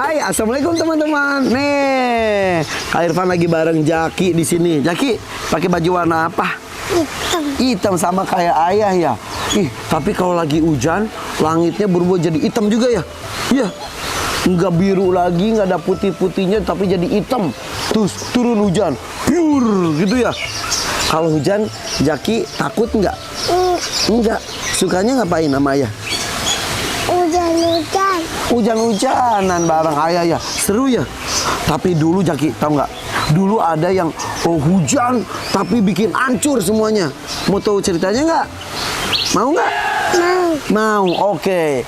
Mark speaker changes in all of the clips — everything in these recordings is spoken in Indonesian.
Speaker 1: Hai, assalamualaikum teman-teman. Nih, Kak Irfan lagi bareng Jaki di sini. Jaki, pakai baju warna apa?
Speaker 2: Hitam.
Speaker 1: Hitam sama kayak ayah ya. Tapi kalau lagi hujan, langitnya berubah jadi hitam juga ya. Iya. Nggak biru lagi, nggak ada putih-putihnya, tapi jadi hitam. Terus turun hujan, pure gitu ya. Kalau hujan, Jaki takut nggak? Enggak. Sukanya ngapain sama ayah?
Speaker 2: Hujan-hujan.
Speaker 1: Hujan-hujanan bareng ayah ya. Seru ya. Tapi dulu Jaki, tahu nggak? Dulu ada yang hujan tapi bikin hancur semuanya. Mau tahu ceritanya nggak? Mau nggak?
Speaker 2: Mau.
Speaker 1: Mau, oke.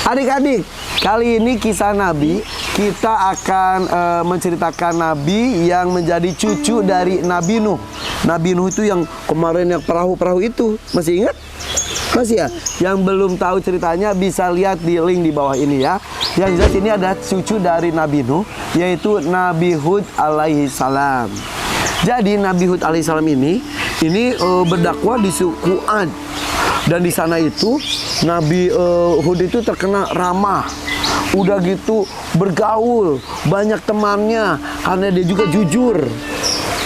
Speaker 1: Adik-adik, kali ini kisah Nabi. Kita akan menceritakan Nabi yang menjadi cucu dari Nabi Nuh. Nabi Nuh itu yang kemarin yang perahu-perahu itu. Masih ingat? Masih ya? Yang belum tahu ceritanya bisa lihat di link di bawah ini ya. Yang jelas ini ada cucu dari Nabi Nuh, yaitu Nabi Hud alaihi salam. Jadi Nabi Hud alaihi salam ini berdakwah di suku Ad. Dan di sana itu Nabi Hud itu terkenal ramah. Udah gitu bergaul, banyak temannya karena dia juga jujur.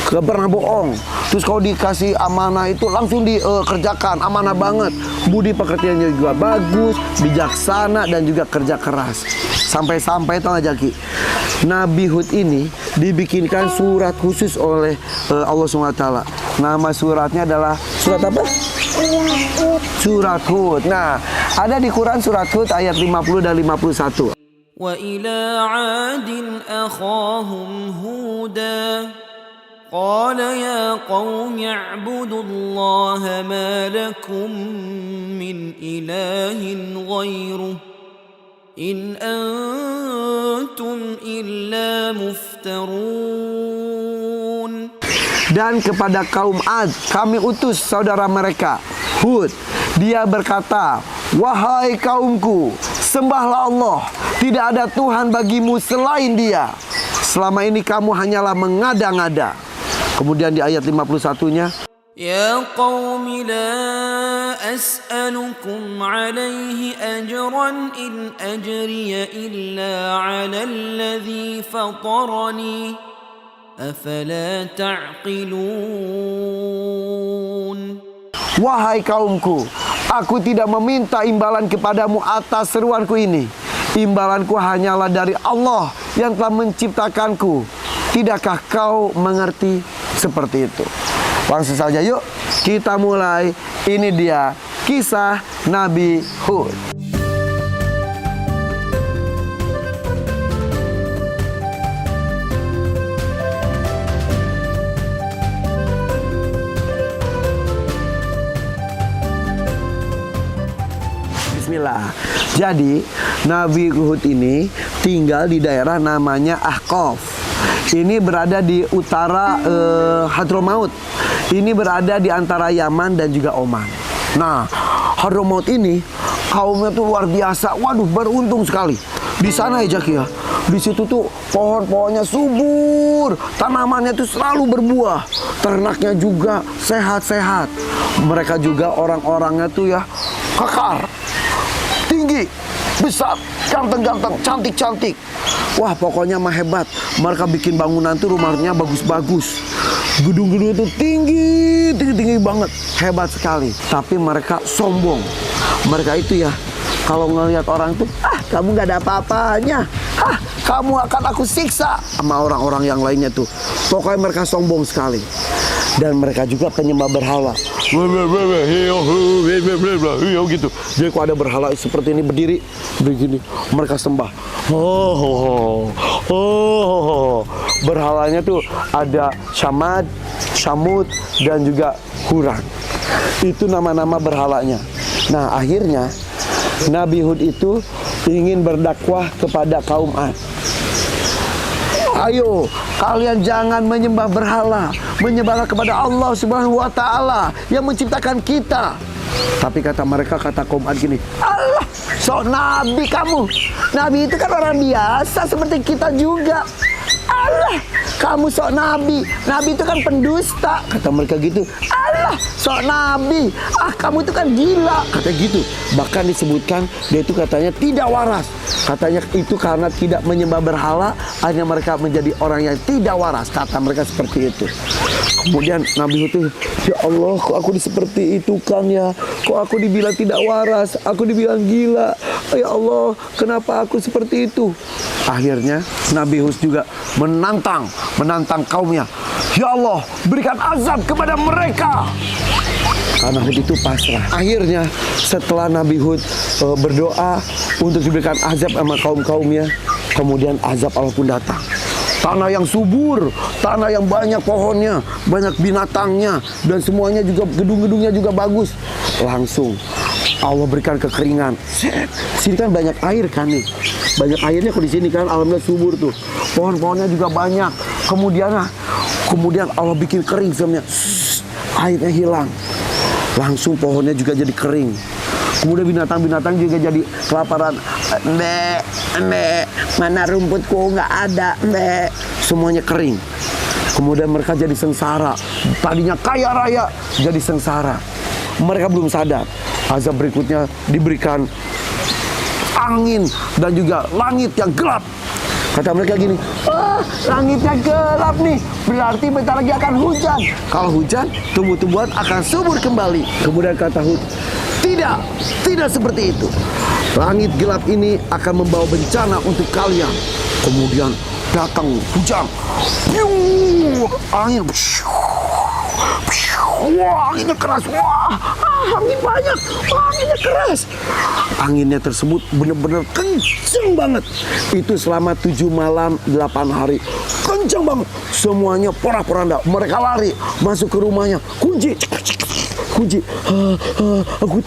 Speaker 1: Gak pernah bohong. Terus kalau dikasih amanah itu langsung dikerjakan, amanah banget. Budi pekertiannya juga bagus, bijaksana dan juga kerja keras. Sampai-sampai tau gak Jaki, Nabi Hud ini dibikinkan surat khusus oleh Allah SWT. Nama suratnya adalah surat apa? Surat Hud. Nah, ada di Quran surat Hud ayat 50 dan 51.
Speaker 3: Wa ila 'adin akhahum huda qala ya qaumi i'budullaha ma lakum min ilahin ghairuh in antum illa muftarun.
Speaker 1: Dan kepada kaum Ad kami utus saudara mereka Hud. Dia berkata, wahai kaumku, sembahlah Allah, tidak ada Tuhan bagimu selain Dia. Selama ini kamu hanyalah mengada-ngada. Kemudian di ayat 51-nya,
Speaker 3: Ya qaumi la as'alukum alaihi ajran in ajriya illa 'ala alladhi fatarani afala ta'qilun.
Speaker 1: wahai kaumku, aku tidak meminta imbalan kepadamu atas seruanku ini. Imbalanku hanyalah dari Allah yang telah menciptakanku. Tidakkah kau mengerti seperti itu? Langsung saja yuk kita mulai. Ini dia kisah Nabi Hud. Bismillah. Jadi Nabi Hud ini tinggal di daerah namanya Ahqaf. Ini berada di utara Hadramaut. Ini berada di antara Yaman dan juga Oman. Nah, Hadramaut ini kaumnya tuh luar biasa. Waduh, beruntung sekali. Di sana ya Jaki ya. Di situ tuh pohon-pohonnya subur, tanamannya tuh selalu berbuah, ternaknya juga sehat-sehat. Mereka juga orang-orangnya tuh ya kekar, tinggi, besar, ganteng-ganteng, cantik-cantik. Wah, pokoknya mah hebat. Mereka bikin bangunan tuh rumahnya bagus-bagus. Gedung-gedung itu tinggi banget. Hebat sekali. Tapi mereka sombong. Mereka itu ya, kalau ngelihat orang tuh, kamu gak ada apa-apanya. Kamu akan aku siksa. Sama orang-orang yang lainnya tuh. Pokoknya mereka sombong sekali. Dan mereka juga penyembah berhala. Gitu. Jadi kalau ada berhala seperti ini berdiri begini, mereka sembah. Berhalanya tuh ada Syamad, Syamud dan juga Huran. Itu nama-nama berhalanya. Nah, akhirnya Nabi Hud itu ingin berdakwah kepada kaum Ad. Ayo, kalian jangan menyembah berhala, menyembahlah kepada Allah Subhanahu wa Ta'ala yang menciptakan kita. Tapi kata mereka, kata kaum Ad gini, Allah, sok nabi kamu. Nabi itu kan orang biasa seperti kita juga. Allah, kamu sok nabi. Nabi itu kan pendusta. Kata mereka gitu. Allah, sok nabi, kamu itu kan gila, katanya gitu. Bahkan disebutkan dia itu katanya tidak waras, katanya itu karena tidak menyembah berhala, akhirnya mereka menjadi orang yang tidak waras, kata mereka seperti itu. Kemudian Nabi Hud itu, ya Allah, kok aku seperti itu kan ya, kok aku dibilang tidak waras, aku dibilang gila, ya Allah, kenapa aku seperti itu? Akhirnya Nabi Hud juga menantang kaumnya, ya Allah, berikan azab kepada mereka. Karena Hud itu pasrah. Akhirnya setelah Nabi Hud berdoa untuk diberikan azab sama kaumnya, kemudian azab Allah pun datang. Tanah yang subur, tanah yang banyak pohonnya, banyak binatangnya, dan semuanya juga, gedung-gedungnya juga bagus. Langsung Allah berikan kekeringan. Sini kan banyak air kan nih, banyak airnya kok di sini kan, alhamdulillah subur tuh. Pohon-pohonnya juga banyak. Kemudian Allah bikin kering semuanya. Airnya hilang. Langsung pohonnya juga jadi kering. Kemudian binatang-binatang juga jadi kelaparan. Mbak, mana rumputku nggak ada, Mbak. Semuanya kering. Kemudian mereka jadi sengsara. Tadinya kaya raya, jadi sengsara. Mereka belum sadar. Azab berikutnya diberikan angin dan juga langit yang gelap. Kata mereka gini, langitnya gelap nih, berarti bentar lagi akan hujan. Kalau hujan, tumbuh-tumbuhan akan subur kembali. Kemudian kata Hud, tidak seperti itu. Langit gelap ini akan membawa bencana untuk kalian. Kemudian datang hujan. Angin. Wah, anginnya keras. Wah, angin banyak. Anginnya keras. Anginnya tersebut benar-benar kenceng banget. Itu selama 7 malam 8 hari. Kenceng banget. Semuanya porak-poranda. Mereka lari masuk ke rumahnya. Kunci. Aku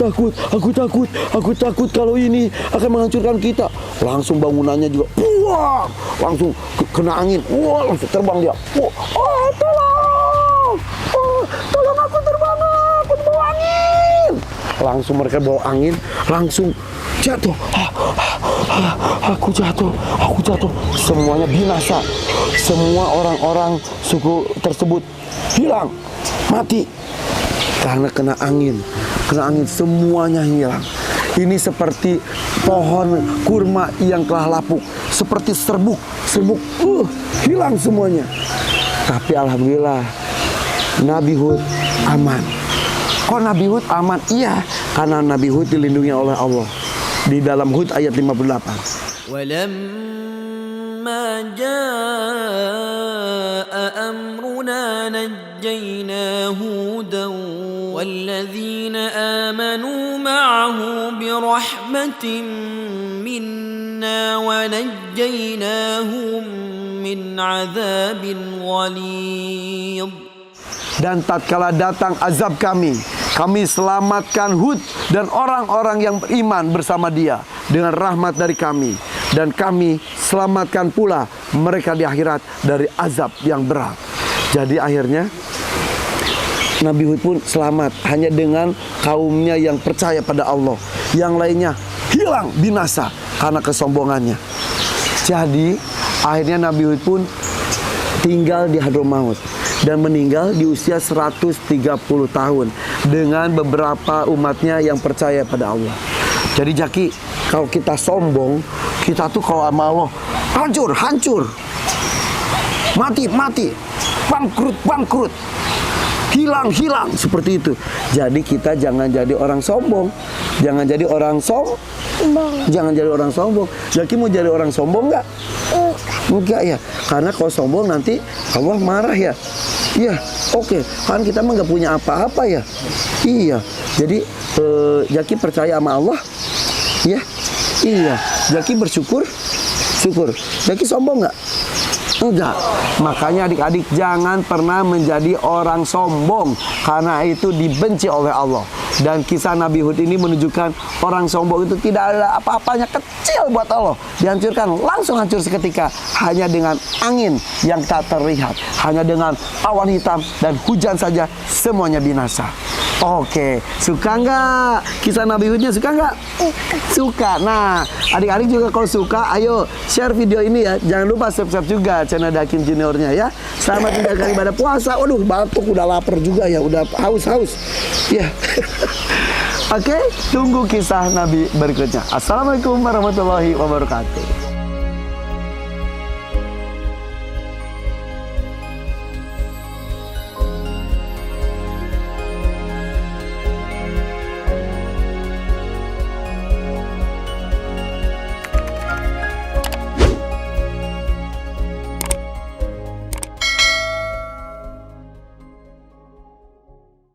Speaker 1: takut kalau ini akan menghancurkan kita. Langsung bangunannya juga. Wah, langsung kena angin. Wah, langsung terbang dia. Wah, tolong aku terbang, aku bawa angin. Langsung mereka bawa angin, langsung jatuh. Aku jatuh. Semuanya binasa. Semua orang-orang suku tersebut hilang, mati. Karena kena angin semuanya hilang. Ini seperti pohon kurma yang telah lapuk, seperti serbuk, hilang semuanya. Tapi alhamdulillah Nabi Hud aman. Kok Nabi Hud aman? Iya, karena Nabi Hud dilindungi oleh Allah. Di dalam Hud ayat 58.
Speaker 3: ولما جاء أمرنا نجينا هودا والذين آمنوا معه برحمة منا ونجيناهم من عذاب غليظ.
Speaker 1: Dan tatkala datang azab kami selamatkan Hud dan orang-orang yang beriman bersama dia dengan rahmat dari kami. Dan kami selamatkan pula mereka di akhirat dari azab yang berat. Jadi akhirnya Nabi Hud pun selamat hanya dengan kaumnya yang percaya pada Allah. Yang lainnya hilang binasa karena kesombongannya. Jadi akhirnya Nabi Hud pun tinggal di Hadramaut dan meninggal di usia 130 tahun dengan beberapa umatnya yang percaya pada Allah. Jadi Jaki, kalau kita sombong, kita tuh kalau sama Allah hancur, mati, bangkrut, hilang, seperti itu. Jadi kita jangan jadi orang sombong, jangan jadi orang sombong. Jaki mau jadi orang sombong nggak? Enggak ya, karena kalau sombong nanti Allah marah ya. Iya, oke. Kan kita mah nggak punya apa-apa ya. Iya, jadi Jaki percaya sama Allah. Ya, iya. Jaki bersyukur. Jaki sombong nggak? Enggak. Makanya adik-adik jangan pernah menjadi orang sombong, karena itu dibenci oleh Allah. Dan kisah Nabi Hud ini menunjukkan orang sombong itu tidak ada apa-apanya, kecil buat Allah. Dihancurkan, langsung hancur seketika. Hanya dengan angin yang tak terlihat, hanya dengan awan hitam dan hujan saja semuanya binasa. Oke, suka nggak kisah Nabi Hudnya? Suka nggak? Suka. Nah, adik-adik juga kalau suka, ayo share video ini ya. Jangan lupa subscribe juga channel Dakin Juniornya ya. Selamat menjalankan ibadah puasa. Waduh, batuk, udah lapar juga ya, udah haus. Ya. Oke, tunggu kisah Nabi berikutnya. Assalamualaikum warahmatullahi wabarakatuh.